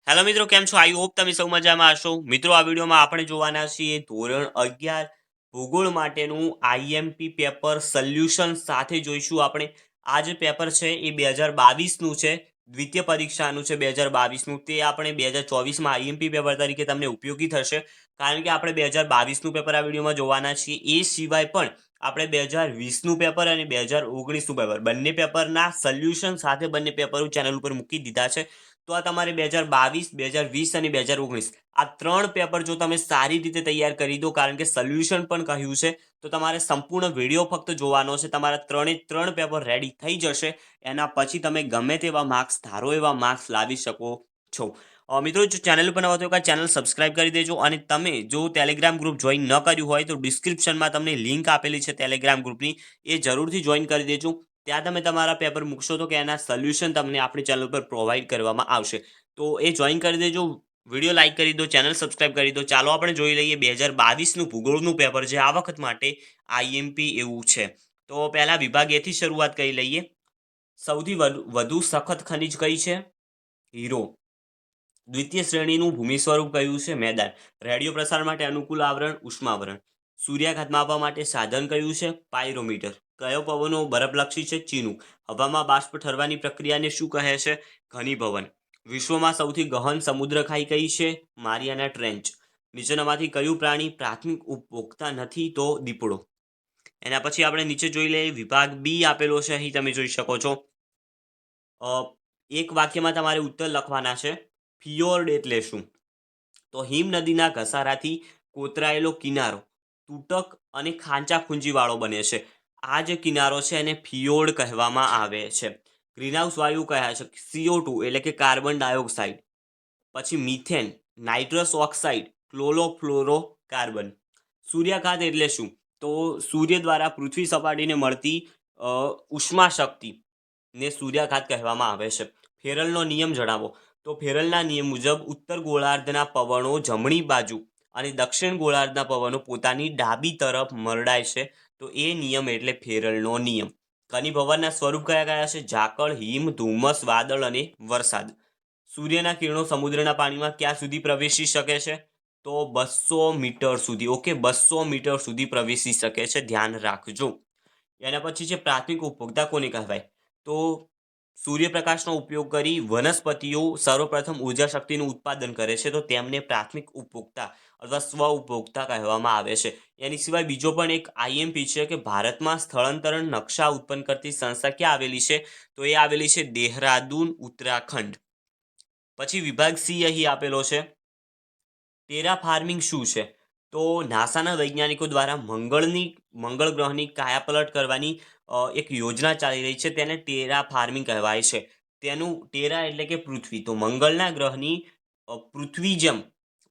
Hello મિત્રો, કેમ છો? આઈ હોપ તમે સૌ મજામાં હશો. મિત્રો, આ વિડીયોમાં આપણે જોવાના છીએ ધોરણ 11 ભૂગોળ માટેનું આઈએમપી પેપર સોલ્યુશન સાથે જોઈશું આપણે. આ જે પેપર છે એ 2022નું છે, દ્વિતીય પરીક્ષાનું છે 2022નું. તે આપણે 2024માં આઈએમપી પેપર તરીકે તમને ઉપયોગી થશે, કારણ કે આપણે 2022નું પેપર આ વિડીયોમાં જોવાના છીએ. એ સિવાય પણ આપણે 2020નું પેપર અને 2019નું પેપર, બંને પેપરના સોલ્યુશન સાથે બંને પેપરો ચેનલ ઉપર મૂકી દીધા છે. તો આ તમારે 2022, 2020 અને 2019 આ 3 પેપર જો તમે સારી રીતે તૈયાર કરી દો, કારણ કે સોલ્યુશન પણ કહ્યું છે, તો તમારે સંપૂર્ણ વિડીયો ફક્ત જોવાનો છે. તમારા 3 પેપર રેડી થઈ જશે. એના પછી તમે ગમે તેવા માર્ક્સ ધારો એવા માર્ક્સ લાવી શકો છો. મિત્રો, જો ચેનલ ઉપર નવા તો ચેનલ સબસ્ક્રાઇબ કરી દેજો. અને તમે જો ટેલિગ્રામ ગ્રુપ જોઈન ન કર્યું હોય તો ડિસ્ક્રિપ્શનમાં તમને લિંક આપેલી છે ટેલિગ્રામ ગ્રુપની, એ જરૂરથી જોઈન કરી દેજો. ત્યાં તમે તમારા પેપર મૂકશો તો કે એના સોલ્યુશન તમને આપણી ચેનલ પર પ્રોવાઈડ કરવામાં આવશે. તો એ જોઈન કરી દેજો. વિડીયો લાઇક કરી દો, ચેનલ સબસ્ક્રાઇબ કરી દો. ચાલો આપણે જોઈ લઈએ 2022નું ભૂગોળનું પેપર જે આ વખત માટે આઈએમપી એવું છે. તો પહેલા વિભાગ એથી શરૂઆત કરી લઈએ. સૌથી વધુ સખત ખનિજ કઈ છે? હીરો. દ્વિતીય શ્રેણીનું ભૂમિ સ્વરૂપ કયું છે? મેદાન. રેડિયો પ્રસારણ માટે અનુકૂળ આવરણ ઉષ્માવરણ. સૂર્યાઘાત માપવા માટે સાધન કયું છે? પાયરોમીટર. કયો પવનો બરફલક્ષી છે? ચીનું. હવામાં બાષ્પ ઠરવાની પ્રક્રિયાને શું કહે છે? ઘનીભવન. વિશ્વમાં સૌથી ગહન સમુદ્ર ખાઈ કઈ છે? Mariana trench. નીચેનામાંથી કયું પ્રાણી પ્રાથમિક ઉપભોક્તા નથી? તો દીપડો. એના પછી આપણે નીચે જોઈ લઈએ. વિભાગ બી આપેલો છે, અહીં તમે જોઈ શકો છો. એક વાક્યમાં તમારે ઉત્તર લખવાના છે. ફિયોર્ડ એટલે શું? તો હિમ નદીના ઘસારાથી કોતરાયેલો કિનારો તૂટક અને ખાંચા ખૂંજીવાળો બને છે. આ જે કિનારો છે એને ફિયોર્ડ કહેવામાં આવે છે. ગ્રીનહાઉસ વાયુ કયા છે? CO2 એટલે કે કાર્બન ડાયોક્સાઇડ. પછી methane, nitrous oxide, chlorofluoro carbon. સૂર્યાઘાત એટલે શું? તો સૂર્ય દ્વારા પૃથ્વી સપાટીને મળતી ઉષ્મા શક્તિ ને સૂર્યાઘાત કહેવામાં આવે છે. ફેરલનો નિયમ જણાવો. તો ફેરલના નિયમ મુજબ ઉત્તર ગોળાર્ધના પવનો જમણી બાજુ અને દક્ષિણ ગોળાર્ધના પવનો પોતાની ડાબી તરફ મરડાય છે. તો એ નિયમ એટલે ફેરલનો નિયમ. ઘનીભવનના સ્વરૂપ કયા કયા છે? ઝાકળ, હિમ, ધુમ્મસ, વાદળ અને વરસાદ. સૂર્યના કિરણો સમુદ્રના પાણીમાં ક્યાં સુધી પ્રવેશી શકે છે? તો 200 મીટર સુધી. ઓકે, 200 મીટર સુધી પ્રવેશી શકે છે, ધ્યાન રાખજો. એના પછી છે પ્રાથમિક ઉપભોક્તા કોને કહેવાય? તો સૂર્યપ્રકાશનો ઉપયોગ કરી વનસ્પતિઓ સર્વપ્રથમ ઉર્જા શક્તિનું ઉત્પાદન કરે છે, તો તેમને પ્રાથમિક ઉપભોક્તા અથવા સ્વ ઉપભોક્તા કહેવામાં આવે છે. એની સિવાય બીજો પણ એક આઈએમપી છે કે ભારતમાં સ્થળાંતરણ નકશા ઉત્પન્ન કરતી સંસ્થા ક્યાં આવેલી છે? તો એ આવેલી છે દેહરાદૂન, ઉત્તરાખંડ. પછી વિભાગ સી અહીં આપેલો છે. ટેરા ફાર્મિંગ શું છે? તો નાસાના વૈજ્ઞાનિકો દ્વારા મંગળ ગ્રહની કાયાપલટ કરવાની એક યોજના ચાલી રહી છે, તેને ટેરા ફાર્મિંગ કહેવાય છે. તેનું ટેરા એટલે કે પૃથ્વી, તો મંગળના ગ્રહની પૃથ્વી જેમ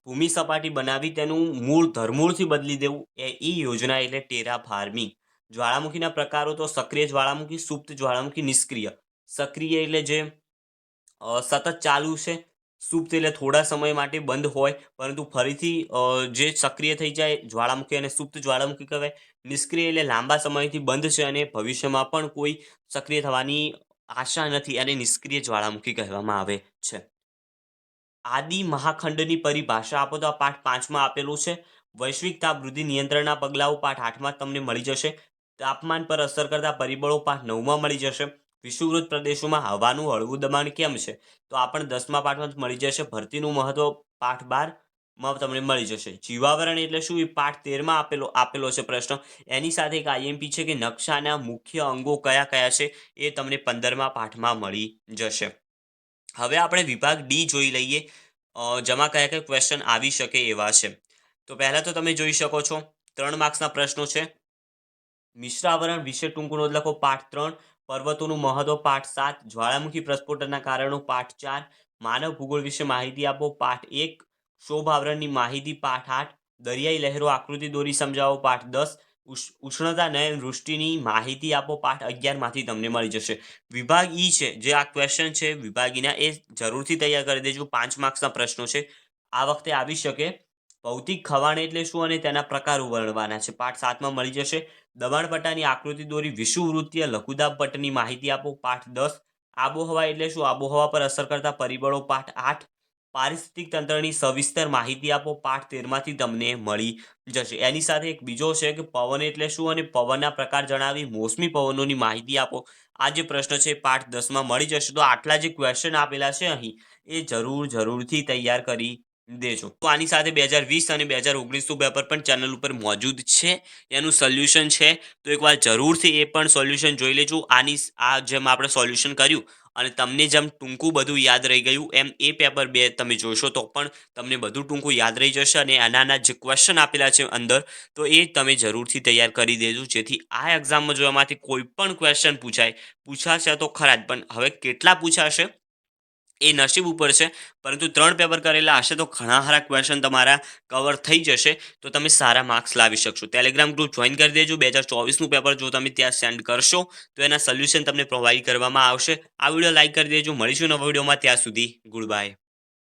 ભૂમિ સપાટી બનાવી તેનું મૂળ ધરમૂળથી બદલી દેવું, એ યોજના એટલે ટેરા ફાર્મિંગ. જ્વાળામુખીના પ્રકારો તો સક્રિય જ્વાળામુખી, સુપ્ત જ્વાળામુખી, નિષ્ક્રિય. સક્રિય એટલે જે સતત ચાલુ છે. સુપ્ત એટલે થોડા સમય માટે બંધ હોય પરંતુ ફરીથી જે સક્રિય થઈ જાય જ્વાળામુખી, અને સુપ્ત જ્વાળામુખી કહેવાય. નિષ્ક્રિય એટલે લાંબા સમયથી બંધ છે અને ભવિષ્યમાં પણ કોઈ સક્રિય થવાની આશા નથી, અને નિષ્ક્રિય જ્વાળામુખી કહેવામાં આવે છે. આદિ મહાખંડની પરિભાષા આપો, તો આ પાઠ 5માં આપેલું છે. વૈશ્વિક તાપ વૃદ્ધિ નિયંત્રણના પગલાઓ પાઠ 8માં તમને મળી જશે. તાપમાન પર અસર કરતા પરિબળો પાઠ 9માં મળી જશે. વિષુવવૃત્ત પ્રદેશોમાં હવાનું હળવું દબાણ કેમ છે? તો આ પણ 10મા પાઠમાં મળી જશે. ભરતીનું મહત્વ પાઠ 12માં તમને મળી જશે. જીવાવરણ એટલે શું? એ પાઠ 13માં આપેલો છે પ્રશ્ન. એની સાથે એક આઈએમપી છે કે નકશાના મુખ્ય અંગો કયા કયા છે, એ તમને 15મા પાઠમાં મળી જશે. હવે આપણે વિભાગ ડી જોઈ લઈએ. જેમાં કયા કયા ક્વેશ્ચન આવી શકે એવા છે. તો પહેલા તો તમે જોઈ શકો છો 3 માર્ક્સના પ્રશ્નો છે. મિશ્રાવરણ વિશે ટૂંકું નોંધ લખો, પાઠ 3. પર્વતોનું મહત્વ, પાઠ 7. જ્વાળામુખી પ્રસ્ફોટનના કારણો, પાઠ 4. માનવ ભૂગોળ વિશે માહિતી આપો, પાઠ 1. ક્ષોભ માહિતી, પાઠ 8. દરિયાઈ લહેરો આકૃતિ દોરી સમજાવો, પાઠ 10. ઉષ્ણતા નયન વૃષ્ટિની માહિતી આપો, પાઠ 11માંથી તમને મળી જશે. વિભાગ ઈ છે, જે આ ક્વેશ્ચન છે વિભાગીના, એ જરૂરથી તૈયાર કરી દેજો. 5 માર્ક્સના પ્રશ્નો છે. આ વખતે આવી શકે. ભૌતિક ખવાણ એટલે શું અને તેના પ્રકારો વર્ણવાના છે, પાઠ 7માં મળી જશે. દબાણપટ્ટાની આકૃતિ દોરી વિષુવવૃત્તીય લઘુદાબ પટ્ટની માહિતી આપો, પાઠ 10. આબોહવા એટલે શું? આબોહવા પર અસર કરતા પરિબળો, પાઠ 8. પારિસ્થિતિક તંત્રની સવિસ્તર માહિતી આપો. પાઠ 13માંથી તમને મળી જશે. એની સાથે એક બીજો છે કે પવન એટલે શું અને પવનના પ્રકાર જણાવી મોસમી પવનોની માહિતી આપો. આ જે પ્રશ્ન છે એ પાઠ 10માં મળી જશે. તો આટલા જે ક્વેશ્ચન આપેલા છે અહીં એ જરૂરથી તૈયાર કરી દેજો. તો આની સાથે 2020 અને 2019નું પેપર પણ ચેનલ ઉપર મોજૂદ છે. એનું સોલ્યુશન છે, તો એકવાર જરૂરથી એ પણ સોલ્યુશન જોઈ લેજો. આ જેમ આપણે સોલ્યુશન કર્યું અને તમને જેમ ટૂંકું બધું યાદ રહી ગયું એમ એ પેપર 2 તમે જોશો તો પણ તમને બધું ટૂંકું યાદ રહી જશે. અને આના જે ક્વેશ્ચન આપેલા છે અંદર, તો એ તમે જરૂરથી તૈયાર કરી દેજો, જેથી આ એક્ઝામમાં જો એમાંથી કોઈ પણ ક્વેશ્ચન પૂછાશે તો ખરા જ, પણ હવે કેટલા પૂછાશે એ નસીબ ઉપર છે. પરંતુ 3 પેપર કરેલા હશે તો ઘણા સારા ક્વેશ્ચન તમારા કવર થઈ જશે, તો તમે સારા માર્ક્સ લાવી શકશો. ટેલિગ્રામ ગ્રુપ જોઈન કરી દેજો. 2024નું પેપર જો તમે ત્યાં સેન્ડ કરશો તો એના સોલ્યુશન તમને પ્રોવાઈડ કરવામાં આવશે. આ વિડીયો લાઈક કરી દેજો. મળીશું નવા વિડીયોમાં. ત્યાં સુધી ગુડ બાય.